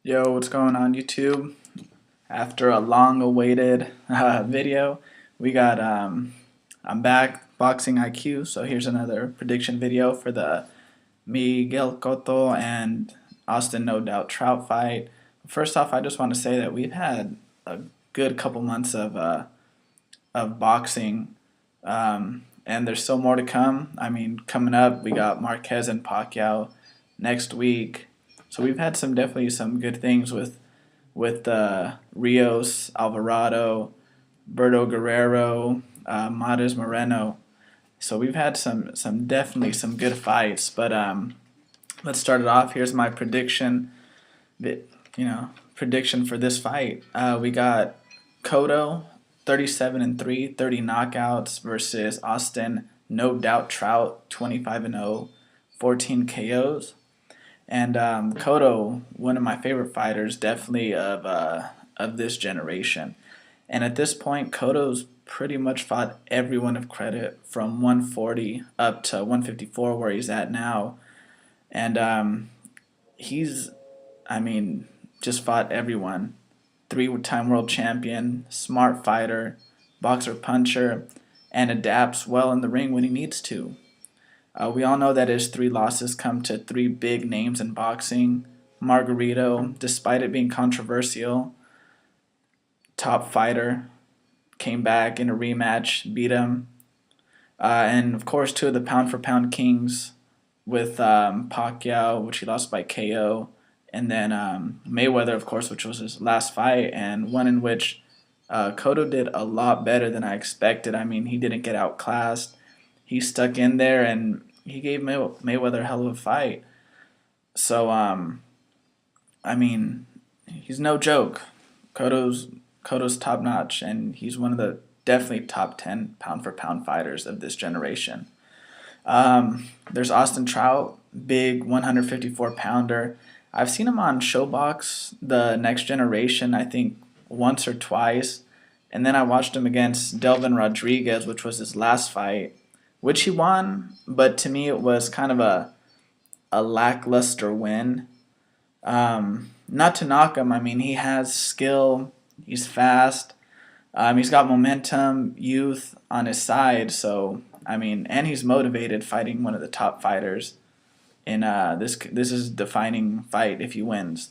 Yo, what's going on YouTube? After a long-awaited video, we got I'm back boxing IQ. So here's another prediction video for the Miguel Cotto and Austin No Doubt Trout fight. First off, I just want to say that we've had a good couple months of boxing, and there's still more to come. I mean, coming up, we got Marquez and Pacquiao next week. So we've had definitely some good things with Rios, Alvarado, Berto Guerrero, Mares Moreno. So we've had definitely some good fights. But let's start it off. Here's my prediction. That prediction for this fight. We got Cotto, 37-3, 30 knockouts versus Austin No Doubt Trout, 25-0, 14 KOs. And Cotto, one of my favorite fighters, definitely of this generation. And at this point, Cotto's pretty much fought everyone of credit from 140 up to 154, where he's at now. And he's, I mean, just fought everyone. Three-time world champion, smart fighter, boxer puncher, and adapts well in the ring when he needs to. We all know that his three losses come to three big names in boxing. Margarito, despite it being controversial, top fighter, came back in a rematch, beat him. And of course, two of the pound-for-pound kings with Pacquiao, which he lost by KO, and then Mayweather, of course, which was his last fight, and one in which Cotto did a lot better than I expected. I mean, he didn't get outclassed. He stuck in there and he gave Mayweather a hell of a fight. So, I mean, he's no joke. Cotto's top notch, and he's one of the definitely top 10 pound for pound fighters of this generation. There's Austin Trout, big 154 pounder. I've seen him on Showbox, the Next Generation, I think once or twice. And then I watched him against Delvin Rodriguez, which was his last fight, which he won, but to me it was kind of a lackluster win. Not to knock him, I mean, he has skill, he's fast, he's got momentum, youth on his side, so, I mean, and he's motivated fighting one of the top fighters. In this is a defining fight if he wins.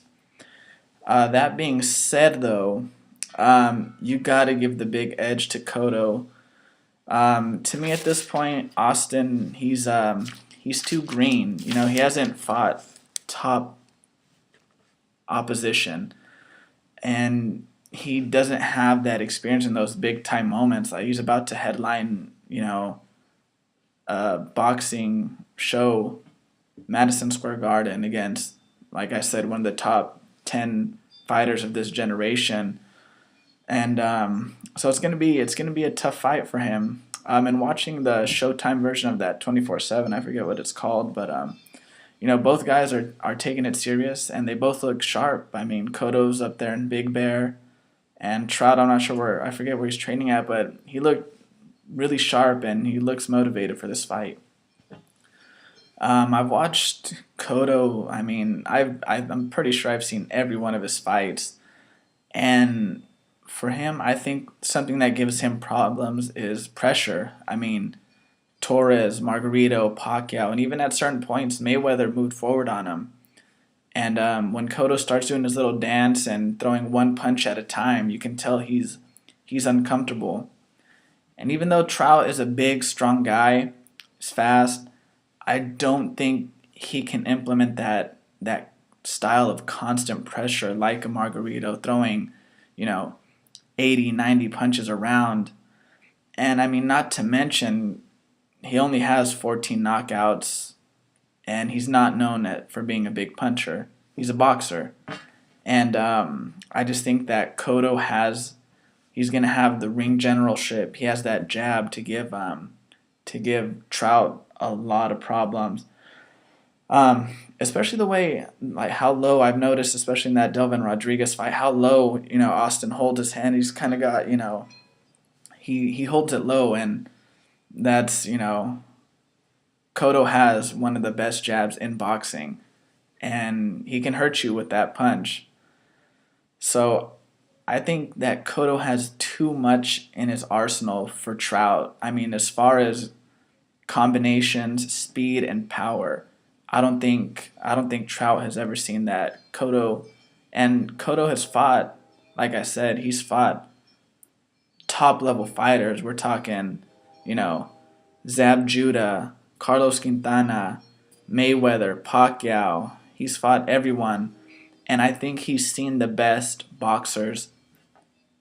That being said, though, you got to give the big edge to Cotto. To me, at this point, Austin, he's too green. You know, he hasn't fought top opposition, and he doesn't have that experience in those big time moments. Like he's about to headline, a boxing show, Madison Square Garden, against, like I said, one of the top 10 fighters of this generation. And so it's gonna be a tough fight for him. And watching the Showtime version of that 24/7, I forget what it's called, but both guys are taking it serious, and they both look sharp. I mean, Cotto's up there in Big Bear, and Trout, I'm not sure I forget where he's training at, but he looked really sharp, and he looks motivated for this fight. I've watched Cotto. I mean, I'm pretty sure I've seen every one of his fights, and for him, I think something that gives him problems is pressure. I mean, Torres, Margarito, Pacquiao, and even at certain points, Mayweather moved forward on him. And when Cotto starts doing his little dance and throwing one punch at a time, you can tell he's uncomfortable. And even though Trout is a big, strong guy, he's fast, I don't think he can implement that style of constant pressure like a Margarito throwing, 80, 90 punches around. And I mean, not to mention, he only has 14 knockouts, and he's not known for being a big puncher. He's a boxer. And I just think that he's going to have the ring generalship. He has that jab to give Trout a lot of problems. Especially the way, like how low I've noticed, especially in that Delvin Rodriguez fight, how low, Austin holds his hand. He's kind of got, he holds it low, and that's, Cotto has one of the best jabs in boxing, and he can hurt you with that punch. So I think that Cotto has too much in his arsenal for Trout. I mean, as far as combinations, speed, and power, I don't think Trout has ever seen that. Cotto has fought, like I said, he's fought top level fighters. We're talking, you know, Zab Judah, Carlos Quintana, Mayweather, Pacquiao. He's fought everyone, and I think he's seen the best boxers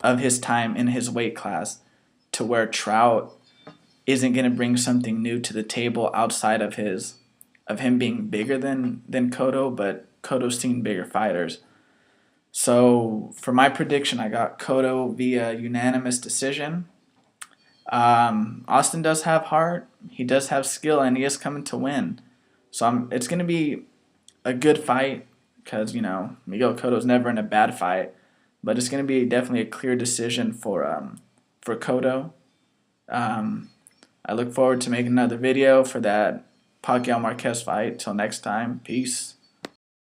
of his time in his weight class, to where Trout isn't going to bring something new to the table outside of him being bigger than Cotto, but Cotto's seen bigger fighters. So for my prediction, I got Cotto via unanimous decision. Austin does have heart, he does have skill, and he is coming to win. So it's going to be a good fight because Miguel Cotto's never in a bad fight, but it's going to be definitely a clear decision for Cotto. Um, I look forward to making another video for that Pacquiao Marquez fight. Till next time, peace.